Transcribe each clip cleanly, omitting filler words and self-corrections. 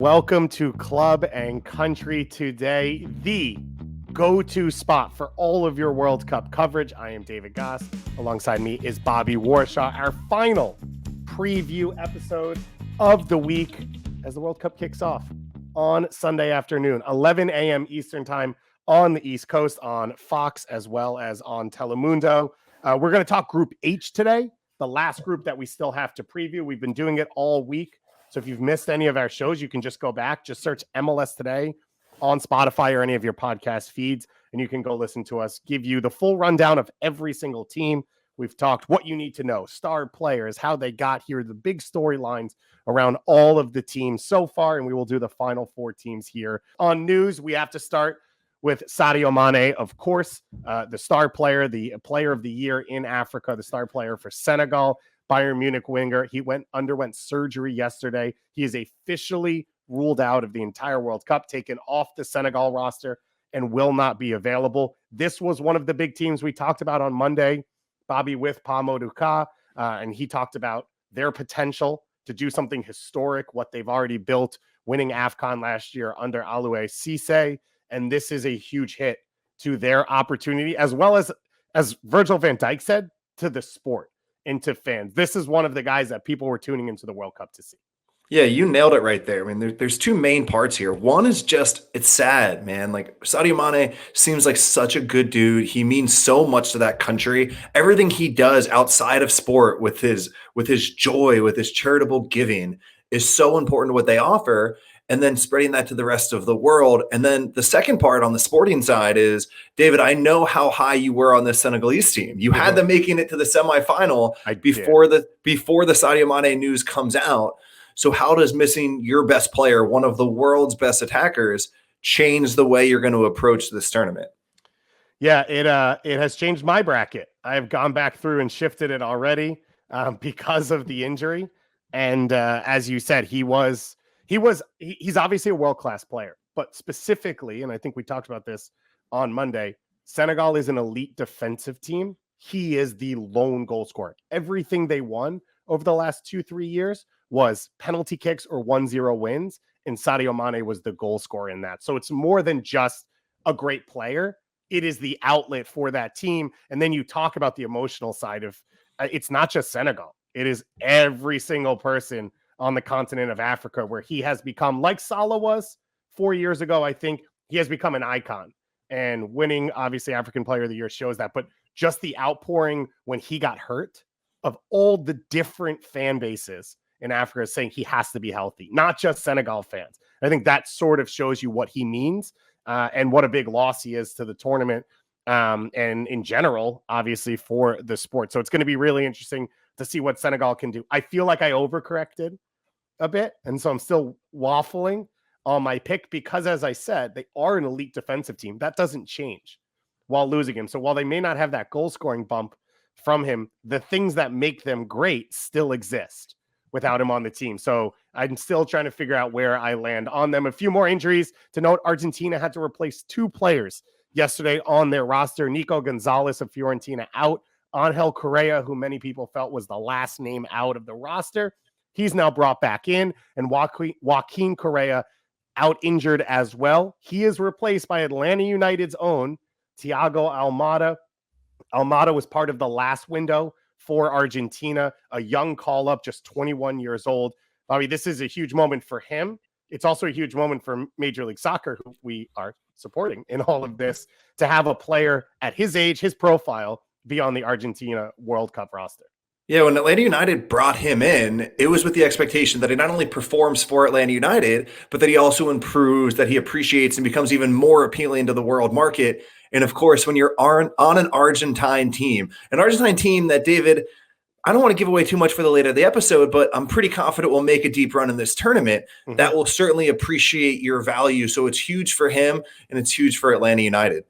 Welcome to Club and Country Today, the go-to spot for all of your World Cup coverage. I am David Gass. Alongside me is Bobby Warshaw, our final preview episode of the week as the World Cup kicks off on Sunday afternoon, 11 a.m. Eastern time on the East Coast on Fox as well as on Telemundo. We're going to talk Group H today, the last group that we still have to preview. We've been doing it all week. So if you've missed any of our shows, you can just go back, just search MLS Today on Spotify or any of your podcast feeds, and you can go listen to us, give you the full rundown of every single team. We've talked what you need to know, star players, how they got here, the big storylines around all of the teams so far, and we will do the final four teams here. On news, we have to start with Sadio Mane, of course, the star player, the player of the year in Africa, the star player for Senegal. Bayern Munich winger. He underwent surgery yesterday. He is officially ruled out of the entire World Cup, taken off the Senegal roster, and will not be available. This was one of the big teams we talked about on Monday, Bobby, with Pa Modou, and he talked about their potential to do something historic, what they've already built, winning AFCON last year under Aliou Cisse, and this is a huge hit to their opportunity, as well as Virgil van Dijk said, to the sport. Into fans. This is one of the guys that people were tuning into the World Cup to see. Yeah, you nailed it right there. I mean, there's two main parts here. One is just, it's sad, man. Like, Sadio Mane seems like such a good dude. He means so much to that country. Everything he does outside of sport with his joy, with his charitable giving is so important to what they offer. And then spreading that to the rest of the world. And then the second part on the sporting side is, David, I know how high you were on this Senegalese team. You had them making it to the semifinal before the Sadio Mane news comes out. So how does missing your best player, one of the world's best attackers, change the way you're going to approach this tournament? Yeah, it has changed my bracket. I have gone back through and shifted it already because of the injury. And as you said, he's obviously a world-class player, but specifically, and I think we talked about this on Monday, Senegal is an elite defensive team. He is the lone goal scorer. Everything they won over the last 2-3 years was penalty kicks or 1-0 wins, and Sadio Mane was the goal scorer in that. So it's more than just a great player. It is the outlet for that team. And then you talk about the emotional side of it's not just Senegal. It is every single person on the continent of Africa, where he has become, like Salah was 4 years ago, I think he has become an icon, and winning obviously African Player of the Year shows that, but just the outpouring when he got hurt of all the different fan bases in Africa saying he has to be healthy, not just Senegal fans. I think that sort of shows you what he means and what a big loss he is to the tournament and in general, obviously, for the sport. So it's going to be really interesting to see what Senegal can do. I feel like I overcorrected a bit, and so I'm still waffling on my pick because, as I said, they are an elite defensive team. That doesn't change while losing him. So while they may not have that goal scoring bump from him, the things that make them great still exist without him on the team. So I'm still trying to figure out where I land on them. A few more injuries to note. Argentina had to replace 2 players yesterday on their roster. Nico Gonzalez of Fiorentina out. Angel Correa, who many people felt was the last name out of the roster, he's now brought back in, and Joaquin Correa out injured as well. He is replaced by Atlanta United's own Thiago Almada. Almada was part of the last window for Argentina, a young call-up, just 21 years old. Bobby, this is a huge moment for him. It's also a huge moment for Major League Soccer, who we are supporting in all of this, to have a player at his age, his profile, be on the Argentina World Cup roster. Yeah, when Atlanta United brought him in, it was with the expectation that he not only performs for Atlanta United, but that he also improves, that he appreciates and becomes even more appealing to the world market. And of course, when you're on an Argentine team that, David, I don't want to give away too much for the later of the episode, but I'm pretty confident we'll make a deep run in this tournament. Mm-hmm. That will certainly appreciate your value. So it's huge for him, and it's huge for Atlanta United.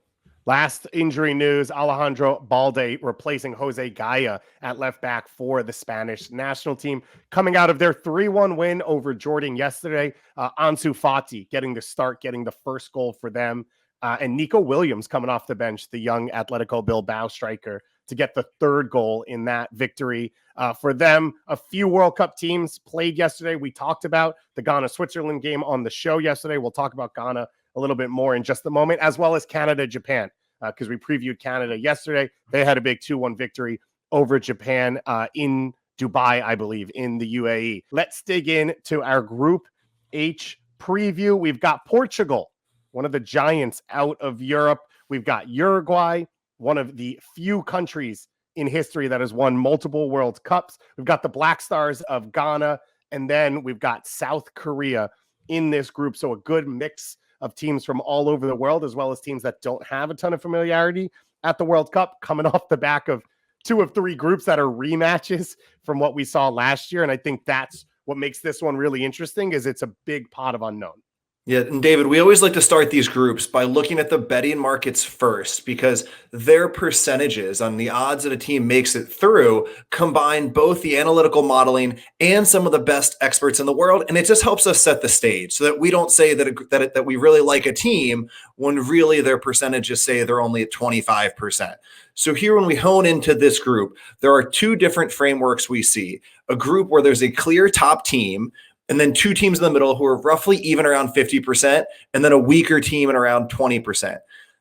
Last injury news, Alejandro Balde replacing Jose Gaya at left back for the Spanish national team. Coming out of their 3-1 win over Jordan yesterday, Ansu Fati getting the start, getting the first goal for them. And Nico Williams coming off the bench, the young Atletico Bilbao striker, to get the third goal in that victory. For them, a few World Cup teams played yesterday. We talked about the Ghana-Switzerland game on the show yesterday. We'll talk about Ghana a little bit more in just a moment, as well as Canada-Japan, because we previewed Canada yesterday. They had a big 2-1 victory over Japan in Dubai, I believe, in the UAE. Let's dig into our Group H preview. We've got Portugal, one of the giants out of Europe. We've got Uruguay, one of the few countries in history that has won multiple World Cups. We've got the Black Stars of Ghana, and then we've got South Korea in this group. So a good mix of teams from all over the world, as well as teams that don't have a ton of familiarity at the World Cup, coming off the back of 2 of 3 groups that are rematches from what we saw last year. And I think that's what makes this one really interesting, is it's a big pot of unknown. Yeah, and David, we always like to start these groups by looking at the betting markets first, because their percentages on the odds that a team makes it through combine both the analytical modeling and some of the best experts in the world, and it just helps us set the stage so that we don't say that we really like a team when really their percentages say they're only at 25%. So here, when we hone into this group, there are 2 different frameworks we see. A group where there's a clear top team, and then 2 teams in the middle who are roughly even around 50%, and then a weaker team at around 20%.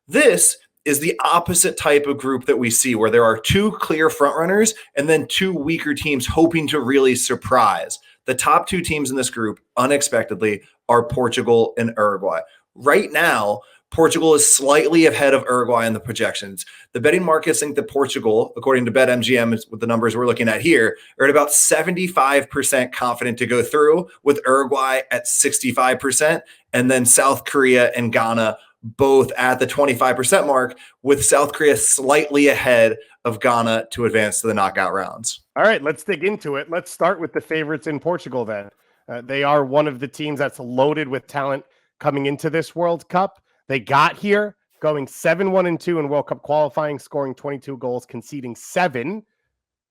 This is the opposite type of group that we see, where there are 2 clear frontrunners and then 2 weaker teams hoping to really surprise. The top 2 teams in this group, unexpectedly, are Portugal and Uruguay. Right now, Portugal is slightly ahead of Uruguay in the projections. The betting markets think that Portugal, according to BetMGM, with the numbers we're looking at here, are at about 75% confident to go through, with Uruguay at 65%, and then South Korea and Ghana both at the 25% mark, with South Korea slightly ahead of Ghana to advance to the knockout rounds. All right, let's dig into it. Let's start with the favorites in Portugal then. They are one of the teams that's loaded with talent coming into this World Cup. They got here going 7-1-2 in World Cup qualifying, scoring 22 goals, conceding 7.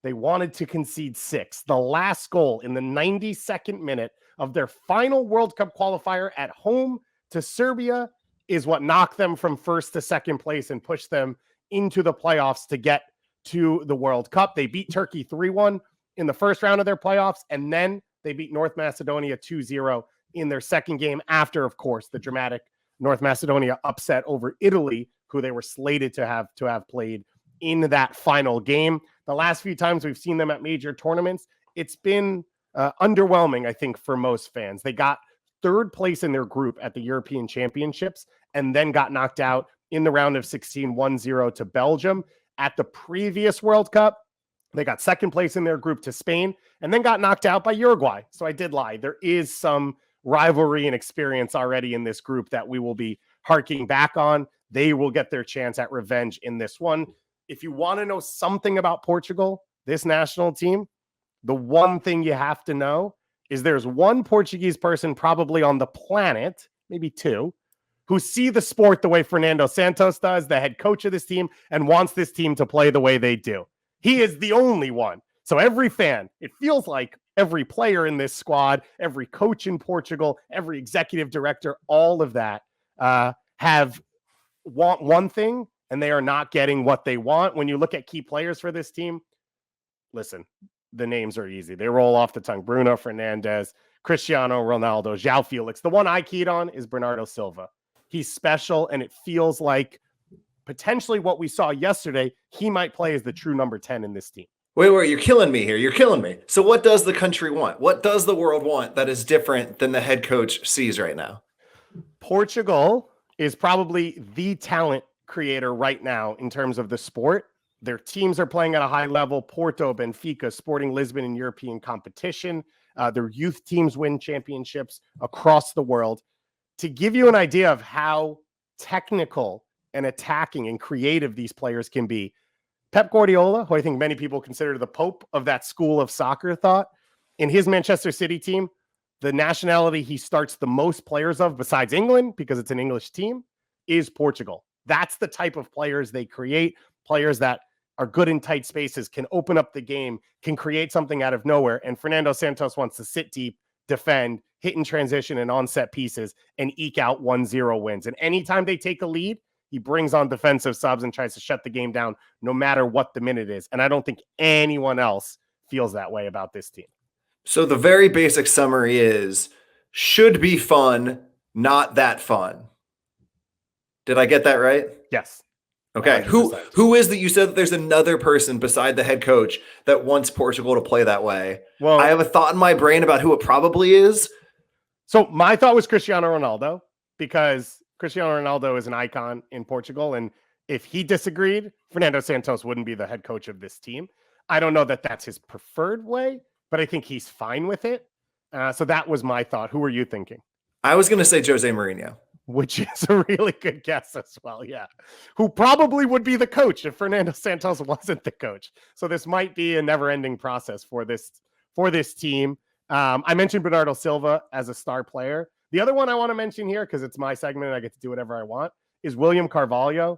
They wanted to concede 6. The last goal in the 92nd minute of their final World Cup qualifier at home to Serbia is what knocked them from first to second place and pushed them into the playoffs to get to the World Cup. They beat Turkey 3-1 in the first round of their playoffs, and then they beat North Macedonia 2-0 in their second game after, of course, the dramatic North Macedonia upset over Italy, who they were slated to have played in that final game. The last few times we've seen them at major tournaments, it's been underwhelming, I think, for most fans. They got 3rd place in their group at the European Championships and then got knocked out in the round of 16, 1-0 to Belgium. At the previous World Cup, they got 2nd place in their group to Spain and then got knocked out by Uruguay. So I did lie. There is some rivalry and experience already in this group that we will be harking back on. They will get their chance at revenge in this one. If you want to know something about Portugal, this national team, the one thing you have to know is there's one Portuguese person probably on the planet, maybe 2, who see the sport the way Fernando Santos does, the head coach of this team, and wants this team to play the way they do. He is the only one. So every fan, it feels like every player in this squad, every coach in Portugal, every executive director, all of that want one thing, and they are not getting what they want. When you look at key players for this team, listen, the names are easy. They roll off the tongue. Bruno Fernandes, Cristiano Ronaldo, João Felix. The one I keyed on is Bernardo Silva. He's special, and it feels like potentially what we saw yesterday, he might play as the true number 10 in this team. Wait, you're killing me here. You're killing me. So what does the country want? What does the world want that is different than the head coach sees right now? Portugal is probably the talent creator right now in terms of the sport. Their teams are playing at a high level. Porto, Benfica, Sporting Lisbon in European competition. Their youth teams win championships across the world. To give you an idea of how technical and attacking and creative these players can be, Pep Guardiola, who I think many people consider the Pope of that school of soccer thought, in his Manchester City team, the nationality he starts the most players of, besides England, because it's an English team, is Portugal. That's the type of players they create, players that are good in tight spaces, can open up the game, can create something out of nowhere. And Fernando Santos wants to sit deep, defend, hit in transition and on set pieces, and eke out 1-0 wins. And anytime they take a lead, He brings on defensive subs and tries to shut the game down no matter what the minute is. And I don't think anyone else feels that way about this team. So the very basic summary is should be fun, not that fun. Did I get that right? Yes. Okay. 100%. Who is that? You said that there's another person beside the head coach that wants Portugal to play that way. Well, I have a thought in my brain about who it probably is. So my thought was Cristiano Ronaldo, because Cristiano Ronaldo is an icon in Portugal. And if he disagreed, Fernando Santos wouldn't be the head coach of this team. I don't know that that's his preferred way, but I think he's fine with it. So that was my thought. Who were you thinking? I was going to say Jose Mourinho. Which is a really good guess as well, yeah. Who probably would be the coach if Fernando Santos wasn't the coach. So this might be a never-ending process for this team. I mentioned Bernardo Silva as a star player. The other one I want to mention here, because it's my segment and I get to do whatever I want, is William Carvalho.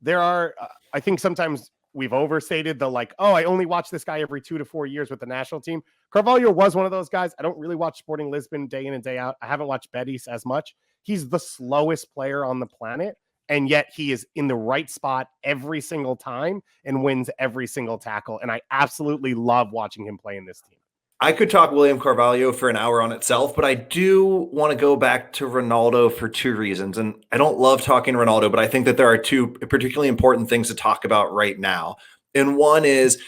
There are, I think sometimes we've overstated the I only watch this guy every 2 to 4 years with the national team. Carvalho was one of those guys. I don't really watch Sporting Lisbon day in and day out. I haven't watched Betis as much. He's the slowest player on the planet, and yet he is in the right spot every single time and wins every single tackle. And I absolutely love watching him play in this team. I could talk William Carvalho for an hour on itself, but I do want to go back to Ronaldo for 2 reasons. And I don't love talking Ronaldo, but I think that there are 2 particularly important things to talk about right now. And one is,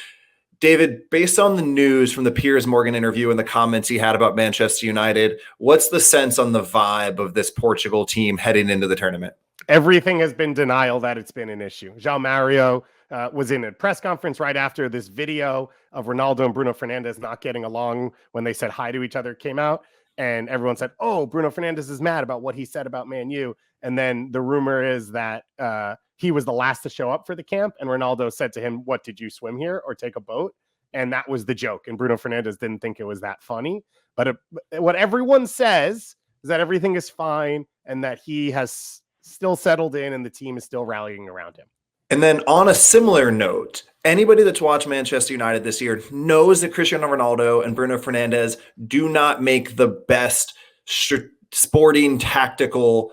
David, based on the news from the Piers Morgan interview and the comments he had about Manchester United, what's the sense on the vibe of this Portugal team heading into the tournament? Everything has been denial that it's been an issue. João Mario was in a press conference right after this video of Ronaldo and Bruno Fernandes not getting along when they said hi to each other came out. And everyone said, oh, Bruno Fernandes is mad about what he said about Man U. And then the rumor is that he was the last to show up for the camp. And Ronaldo said to him, what, did you swim here or take a boat? And that was the joke. And Bruno Fernandes didn't think it was that funny. But what everyone says is that everything is fine and that he has still settled in and the team is still rallying around him. And then on a similar note, anybody that's watched Manchester United this year knows that Cristiano Ronaldo and Bruno Fernandes do not make the best sporting tactical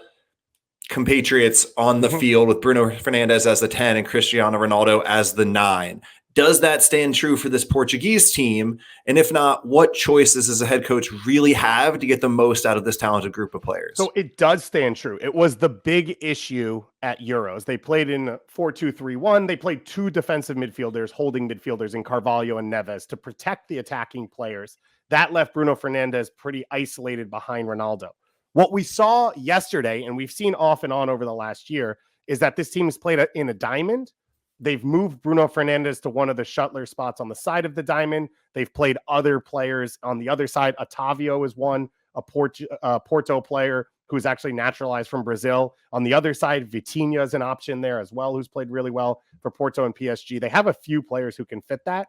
compatriots on the field, with Bruno Fernandes as the 10 and Cristiano Ronaldo as the 9. Does that stand true for this Portuguese team? And if not, what choices does a head coach really have to get the most out of this talented group of players? So it does stand true. It was the big issue at Euros. They played in 4-2-3-1. They played 2 defensive midfielders, holding midfielders in Carvalho and Neves to protect the attacking players. That left Bruno Fernandes pretty isolated behind Ronaldo. What we saw yesterday, and we've seen off and on over the last year, is that this team has played in a diamond. They've moved Bruno Fernandes to one of the shuttler spots on the side of the diamond. They've played other players on the other side. Otavio is one, a Porto player who's actually naturalized from Brazil. On the other side, Vitinha is an option there as well, who's played really well for Porto and PSG. They have a few players who can fit that.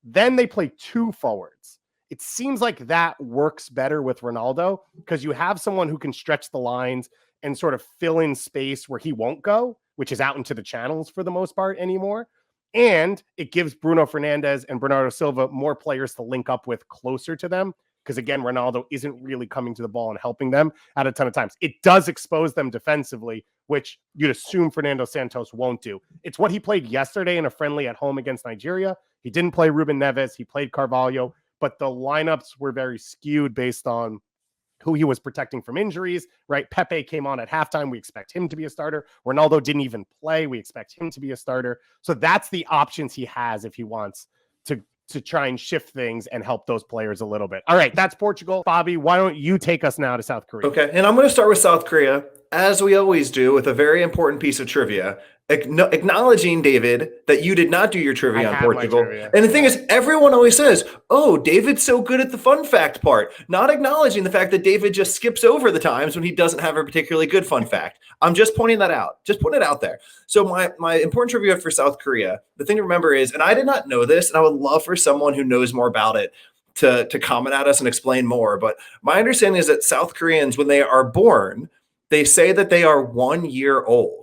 Then they play 2 forwards. It seems like that works better with Ronaldo because you have someone who can stretch the lines and sort of fill in space where he won't go, which is out into the channels for the most part anymore. And it gives Bruno Fernandes and Bernardo Silva more players to link up with closer to them. Because again, Ronaldo isn't really coming to the ball and helping them at a ton of times. It does expose them defensively, which you'd assume Fernando Santos won't do. It's what he played yesterday in a friendly at home against Nigeria. He didn't play Ruben Neves. He played Carvalho, but the lineups were very skewed based on who he was protecting from injuries, right? Pepe came on at halftime. We expect him to be a starter. Ronaldo didn't even play. We expect him to be a starter. So that's the options he has if he wants to try and shift things and help those players a little bit. All right, that's Portugal. Bobby, why don't you take us now to South Korea? Okay, and I'm going to start with South Korea, as we always do, with a very important piece of trivia. Acknowledging, David, that you did not do your trivia on Portugal. And the thing is, everyone always says, oh, David's so good at the fun fact part, not acknowledging the fact that David just skips over the times when he doesn't have a particularly good fun fact. I'm just pointing that out. Just putting it out there. So my important trivia for South Korea, the thing to remember is, and I did not know this, and I would love for someone who knows more about it to comment at us and explain more. But my understanding is that South Koreans, when they are born, they say that they are 1 year old.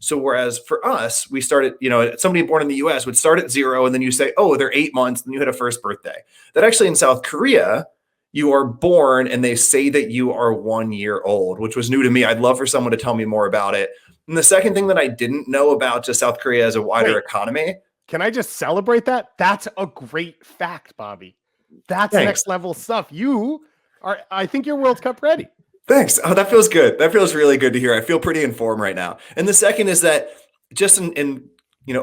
So whereas for us, we started, somebody born in the US would start at 0 and then you say, oh, they're 8 months and you had a first birthday. That actually in South Korea, you are born and they say that you are 1 year old, which was new to me. I'd love for someone to tell me more about it. And the second thing that I didn't know about just South Korea as a wider Wait. economy. Can I just celebrate that? That's a great fact, Bobby. That's Thanks. next level stuff. You are, I think you're World Cup ready. Thanks. Oh, that feels good. That feels really good to hear. I feel pretty informed right now. And the second is that just in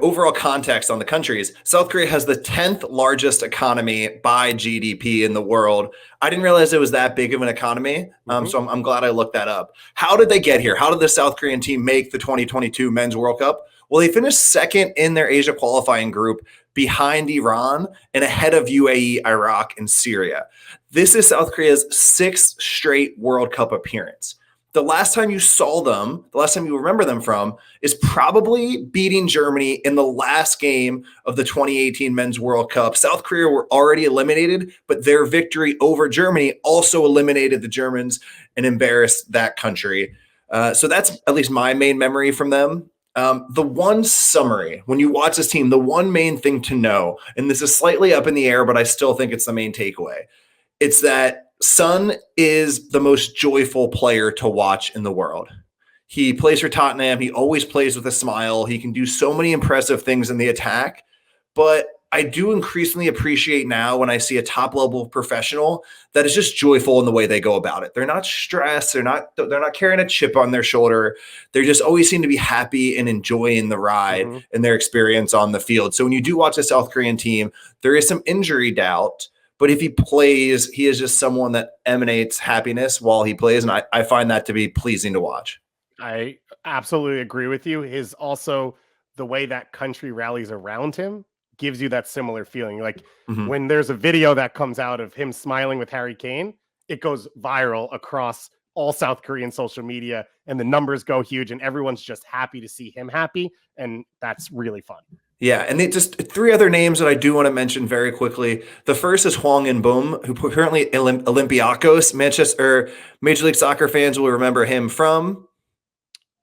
overall context on the countries, South Korea has the 10th largest economy by GDP in the world. I didn't realize it was that big of an economy. So I'm glad I looked that up. How did they get here? How did the South Korean team make the 2022 Men's World Cup? Well, they finished second in their Asia qualifying group behind Iran and ahead of UAE, Iraq, and Syria. This is South Korea's 6th straight World Cup appearance. The last time you saw them, the last time you remember them from, is probably beating Germany in the last game of the 2018 Men's World Cup. South Korea were already eliminated, but their victory over Germany also eliminated the Germans and embarrassed that country. So that's at least my main memory from them. The one summary, when you watch this team, the one main thing to know, and this is slightly up in the air, but I still think it's the main takeaway, it's that Son is the most joyful player to watch in the world. He plays for Tottenham. He always plays with a smile. He can do so many impressive things in the attack, but I do increasingly appreciate now when I see a top level professional that is just joyful in the way they go about it. They're not stressed. They're not carrying a chip on their shoulder. They just always seem to be happy and enjoying the ride and their experience on the field. So when you do watch a South Korean team, there is some injury doubt, but if he plays, he is just someone that emanates happiness while he plays. And I find that to be pleasing to watch. I absolutely agree with you. His also the way that country rallies around him gives you that similar feeling. Like when there's a video that comes out of him smiling with Harry Kane, it goes viral across all South Korean social media and the numbers go huge and everyone's just happy to see him happy. And that's really fun. Yeah, and they just 3 other names that I do want to mention very quickly. The first is Hwang In-beom, who currently Olympiacos, Major League Soccer fans will remember him from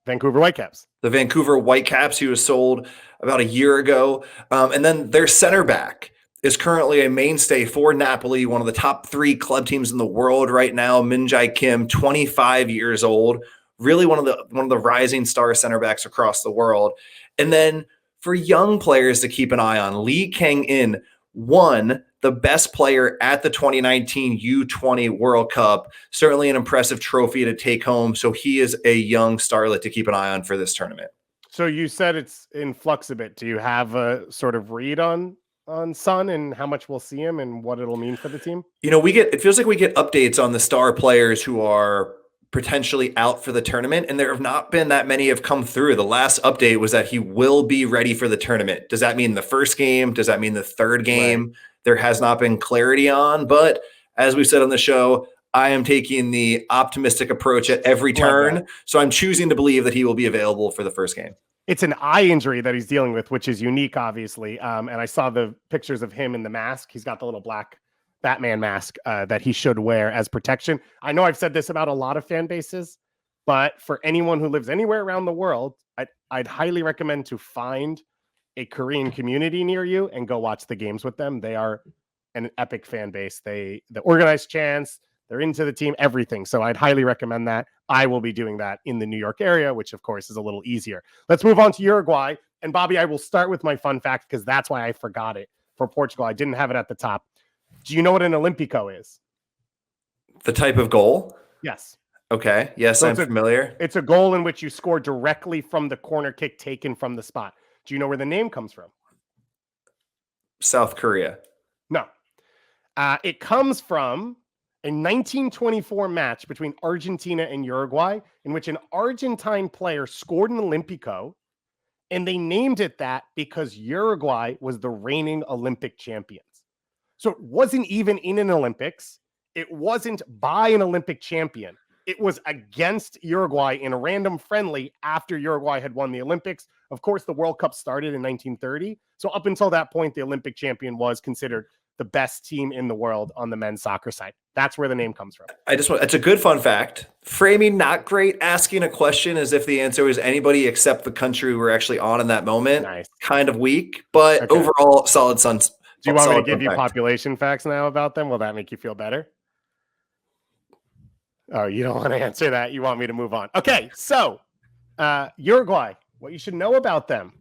Vancouver Whitecaps. The Vancouver Whitecaps. He was sold about a year ago. And then their center back is currently a mainstay for Napoli, one of the top 3 club teams in the world right now. Min Jae Kim, 25 years old, really one of the rising star center backs across the world. And then for young players to keep an eye on, Lee Kang-in won the best player at the 2019 U20 World Cup. Certainly an impressive trophy to take home. So he is a young starlet to keep an eye on for this tournament. So you said it's in flux a bit. Do you have a sort of read on Son and how much we'll see him and what it'll mean for the team? It feels like we get updates on the star players who are potentially out for the tournament, and there have not been that many have come through. The last update was that he will be ready for the tournament. Does that mean the first game? Does that mean the third game? Right. There has not been clarity on, but as we said on the show, I am taking the optimistic approach at every turn. So I'm choosing to believe that he will be available for the first game. It's an eye injury that he's dealing with, which is unique, obviously. And I saw the pictures of him in the mask. He's got the little black Batman mask that he should wear as protection. I know I've said this about a lot of fan bases, but for anyone who lives anywhere around the world, I'd highly recommend to find a Korean community near you and go watch the games with them. They are an epic fan base. The organized chants, they're into the team, everything. So I'd highly recommend that. I will be doing that in the New York area, which of course is a little easier. Let's move on to Uruguay. And Bobby, I will start with my fun fact because that's why I forgot it for Portugal. I didn't have it at the top. Do you know what an Olympico is? The type of goal? Yes. Okay. Yes, so I'm familiar. It's a goal in which you score directly from the corner kick taken from the spot. Do you know where the name comes from? South Korea. No. It comes from a 1924 match between Argentina and Uruguay in which an Argentine player scored an Olympico, and they named it that because Uruguay was the reigning Olympic champions. So it wasn't even in an Olympics. It wasn't by an Olympic champion. It was against Uruguay in a random friendly after Uruguay had won the Olympics. Of course, the World Cup started in 1930. So up until that point, the Olympic champion was considered the best team in the world on the men's soccer side. That's where the name comes from. It's a good fun fact. Framing, not great. Asking a question as if the answer was anybody except the country we're actually on in that moment. Nice. Kind of weak, but overall, solid Suns. Do you want me to give you population facts now about them? Will that make you feel better? Oh, you don't want to answer that. You want me to move on. Okay, so Uruguay, what you should know about them.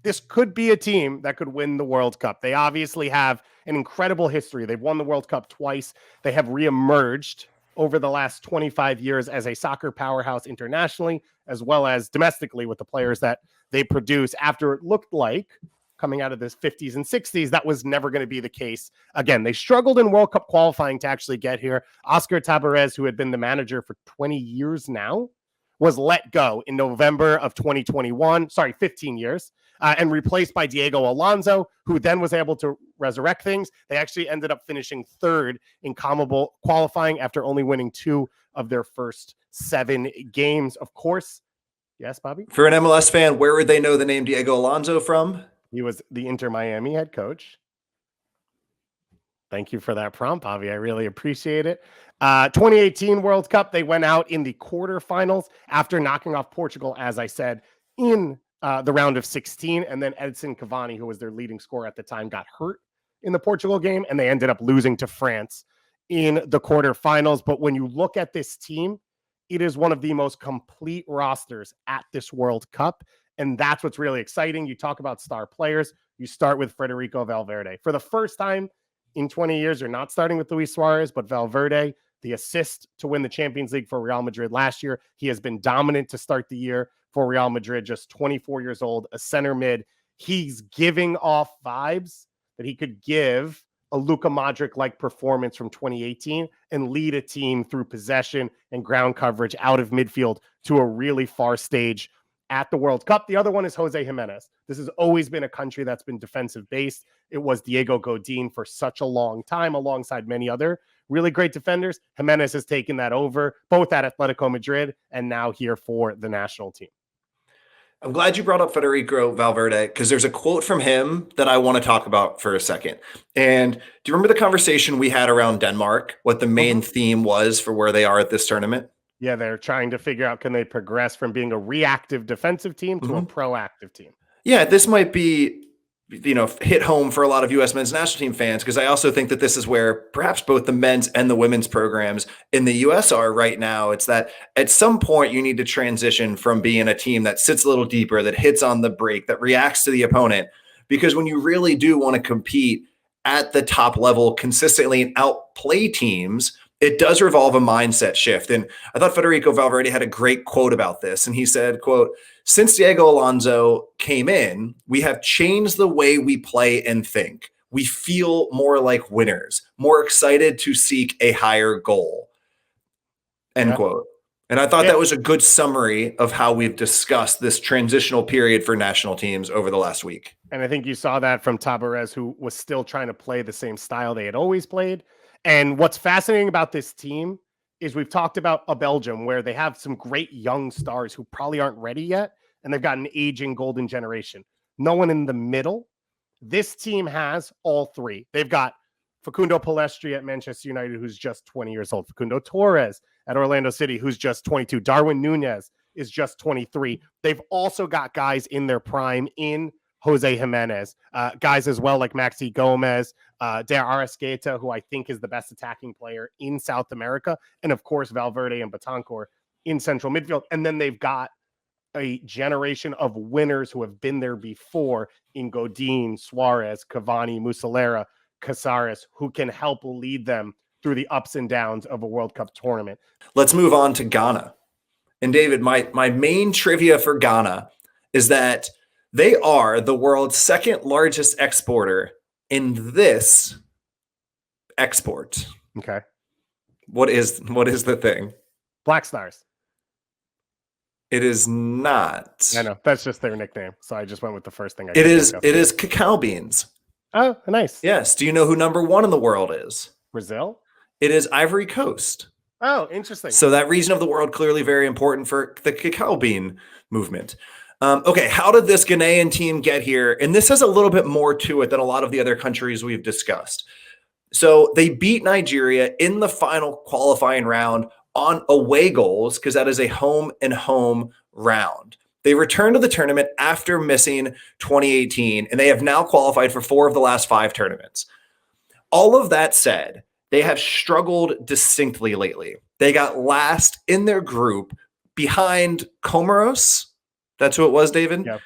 This could be a team that could win the World Cup. They obviously have an incredible history. They've won the World Cup twice. They have reemerged over the last 25 years as a soccer powerhouse internationally, as well as domestically with the players that they produce after it looked like coming out of the 50s and 60s, that was never going to be the case. Again, they struggled in World Cup qualifying to actually get here. Oscar Tabarez, who had been the manager for 20 years now, was let go in November of 2021. Sorry, 15 years. And replaced by Diego Alonso, who then was able to resurrect things. They actually ended up finishing third in CONMEBOL qualifying after only winning 2 of their first 7 games. Of course, yes, Bobby? For an MLS fan, where would they know the name Diego Alonso from? He was the Inter Miami head coach. Thank you for that prompt, Bobby. I really appreciate it. 2018 World Cup, they went out in the quarterfinals after knocking off Portugal, as I said, in the round of 16. And then Edson Cavani, who was their leading scorer at the time, got hurt in the Portugal game, and they ended up losing to France in the quarterfinals. But when you look at this team, it is one of the most complete rosters at this World Cup. And that's what's really exciting. You talk about star players. You start with Federico Valverde. For the first time in 20 years, you're not starting with Luis Suarez, but Valverde, the assist to win the Champions League for Real Madrid last year. He has been dominant to start the year for Real Madrid, just 24 years old, a center mid. He's giving off vibes that he could give a Luka Modric-like performance from 2018 and lead a team through possession and ground coverage out of midfield to a really far stage at the World Cup. The other one is Jose Jimenez. This has always been a country that's been defensive based. It was Diego Godin for such a long time, alongside many other really great defenders. Jimenez has taken that over, both at Atletico Madrid and now here for the national team. I'm glad you brought up Federico Valverde, because there's a quote from him that I want to talk about for a second. And do you remember the conversation we had around Denmark, what the main theme was for where they are at this tournament? Yeah, they're trying to figure out, can they progress from being a reactive defensive team to a proactive team? Yeah, this might be, hit home for a lot of U.S. men's national team fans, because I also think that this is where perhaps both the men's and the women's programs in the U.S. are right now. It's that at some point you need to transition from being a team that sits a little deeper, that hits on the break, that reacts to the opponent, because when you really do want to compete at the top level consistently and outplay teams, it does revolve a mindset shift. And I thought Federico Valverde had a great quote about this. And he said, quote, "Since Diego Alonso came in, we have changed the way we play and think. We feel more like winners, more excited to seek a higher goal." End quote. And I thought that was a good summary of how we've discussed this transitional period for national teams over the last week. And I think you saw that from Tabarez, who was still trying to play the same style they had always played. And what's fascinating about this team is we've talked about a Belgium where they have some great young stars who probably aren't ready yet, and they've got an aging golden generation. No one in the middle. This team has all three. They've got Facundo Pellistri at Manchester United, who's just 20 years old. Facundo Torres at Orlando City, who's just 22. Darwin Nunez is just 23. They've also got guys in their prime in Jose Jimenez, guys as well like Maxi Gomez, De Arrascaeta, who I think is the best attacking player in South America, and of course Valverde and Betancourt in central midfield. And then they've got a generation of winners who have been there before in Godin, Suarez, Cavani, Muslera, Casares, who can help lead them through the ups and downs of a World Cup tournament. Let's move on to Ghana. And David, my main trivia for Ghana is that they are the world's second largest exporter in this export. Okay. What is the thing? Black Stars. It is not. I know. That's just their nickname. So I just went with the first thing I It is cacao beans. Oh, nice. Yes. Do you know who number 1 in the world is? Brazil? It is Ivory Coast. Oh, interesting. So that region of the world clearly very important for the cacao bean movement. Okay, how did this Ghanaian team get here? And this has a little bit more to it than a lot of the other countries we've discussed. So they beat Nigeria in the final qualifying round on away goals, because that is a home and home round. They returned to the tournament after missing 2018, and they have now qualified for 4 of the last 5 tournaments. All of that said, they have struggled distinctly lately. They got last in their group behind Comoros That's who it was, David? Yeah.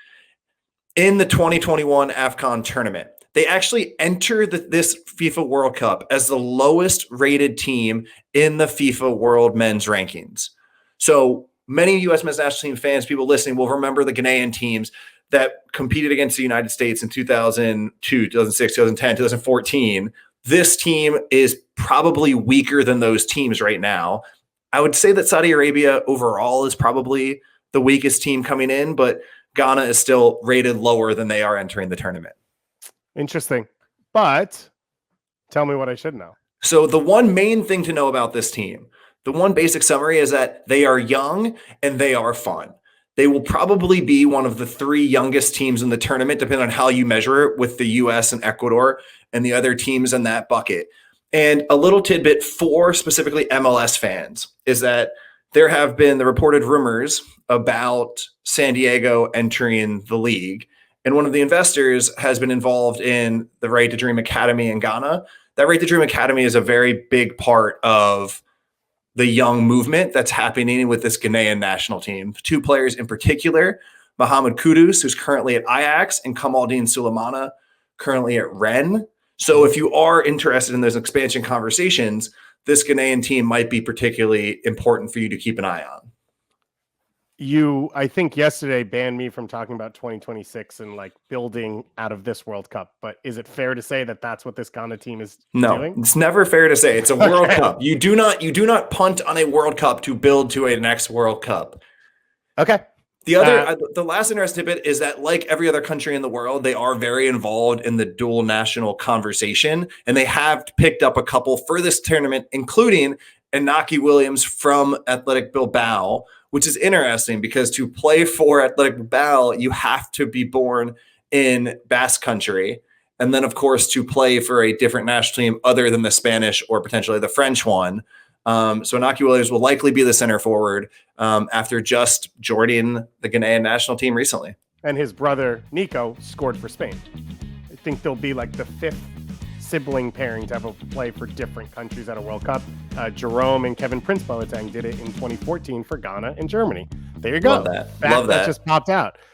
In the 2021 AFCON tournament. They actually enter this FIFA World Cup as the lowest rated team in the FIFA World Men's Rankings. So many U.S. men's national team fans, people listening, will remember the Ghanaian teams that competed against the United States in 2002, 2006, 2010, 2014. This team is probably weaker than those teams right now. I would say that Saudi Arabia overall is probably the weakest team coming in, but Ghana is still rated lower than they are entering the tournament. Interesting. But tell me what I should know. So the one main thing to know about this team, the one basic summary is that they are young and they are fun. They will probably be one of the 3 youngest teams in the tournament, depending on how you measure it, with the U.S. and Ecuador and the other teams in that bucket. And a little tidbit for specifically MLS fans is that there have been the reported rumors about San Diego entering the league. And one of the investors has been involved in the Right to Dream Academy in Ghana. That Right to Dream Academy is a very big part of the young movement that's happening with this Ghanaian national team. 2 players in particular, Mohamed Kudus, who's currently at Ajax, and Kamaldeen Sulemana, currently at Rennes. So if you are interested in those expansion conversations, this Ghanaian team might be particularly important for you to keep an eye on. You, I think yesterday, banned me from talking about 2026 and like building out of this World Cup. But is it fair to say that that's what this Ghana team is doing? No, it's never fair to say. It's a World Cup. You do not punt on a World Cup to build to a next World Cup. Okay. The last interesting bit is that, like every other country in the world, they are very involved in the dual national conversation, and they have picked up a couple for this tournament, including Inaki Williams from Athletic Bilbao, which is interesting because to play for Athletic Bilbao, you have to be born in Basque Country. And then, of course, to play for a different national team other than the Spanish or potentially the French one. So Inaki Williams will likely be the center forward after just joining the Ghanaian national team recently. And his brother, Nico, scored for Spain. I think they'll be like the 5th sibling pairing to ever play for different countries at a World Cup. Jerome and Kevin Prince Boateng did it in 2014 for Ghana and Germany. There you go. Love that. That just popped out.